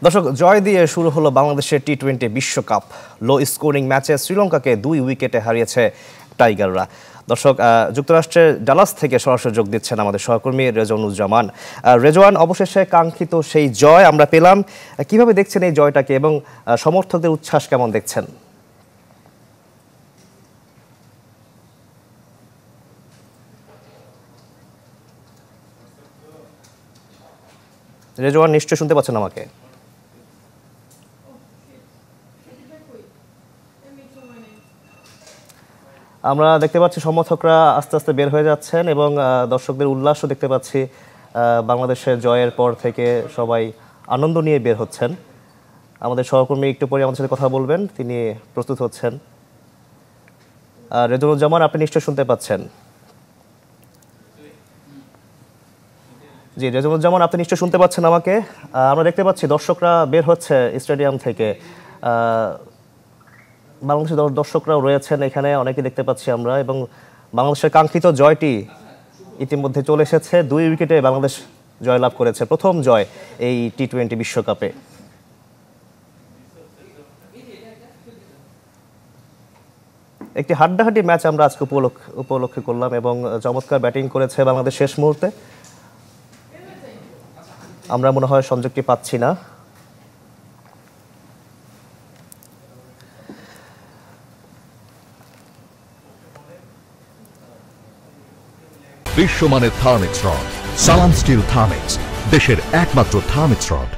দর্শক, জয় দিয়ে শুরু হলো বাংলাদেশের টি-20 বিশ্বকাপ। লো স্কোরিং ম্যাচে শ্রীলঙ্কাকে 2 উইকেটে হারিয়েছে টাইগাররা। দর্শক, যুক্তরাষ্ট্রের ডালাস থেকে সরাসরি যোগ দিচ্ছেন আমাদের সহকর্মী রেজওয়ানুজ্জামান। রেজওয়ান, অবশেষে কাঙ্ক্ষিত সেই জয় আমরা পেলাম। কিভাবে দেখছেন এই জয়টাকে এবং সমর্থকদের উচ্ছ্বাস কেমন দেখছেন? রেজওয়ান, নিশ্চয় শুনতে পাচ্ছেন আমাকে? আমরা দেখতে পাচ্ছি সমর্থকরা আস্তে আস্তে বের হয়ে যাচ্ছেন এবং দর্শকদের উল্লাসও দেখতে পাচ্ছি। বাংলাদেশের জয়ের পর থেকে সবাই আনন্দ নিয়ে বের হচ্ছেন। আমাদের সহকর্মী একটু পরে আমাদের সাথে কথা বলবেন, তিনি প্রস্তুত হচ্ছেন। রেজওয়ানুজ্জামান, আপনি নিশ্চয় শুনতে পাচ্ছেন? জি, রেজওয়ানুজ্জামান, আপনি নিশ্চয় শুনতে পাচ্ছেন আমাকে? আমরা দেখতে পাচ্ছি দর্শকরা বের হচ্ছে স্টেডিয়াম থেকে। বাংলাদেশের দর্শকরাও রয়েছেন এখানে, অনেকে দেখতে পাচ্ছি আমরা। এবং বাংলাদেশের কাঙ্ক্ষিত জয়টি ইতিমধ্যে চলে এসেছে। 2 উইকেটে বাংলাদেশ জয়লাভ করেছে, প্রথম জয় এই টি-20 বিশ্বকাপে। একটি হাড্ডাহাড্ডি ম্যাচ আমরা আজকে উপলক্ষে করলাম এবং চমৎকার ব্যাটিং করেছে বাংলাদেশ শেষ মুহূর্তে। আমরা মনে হয় সংযোগটি পাচ্ছি না। বিশ্বমানের থার্মিক্স রড, সালাম স্টিল থার্মিক্স, দেশের একমাত্র থার্মিক্স রড।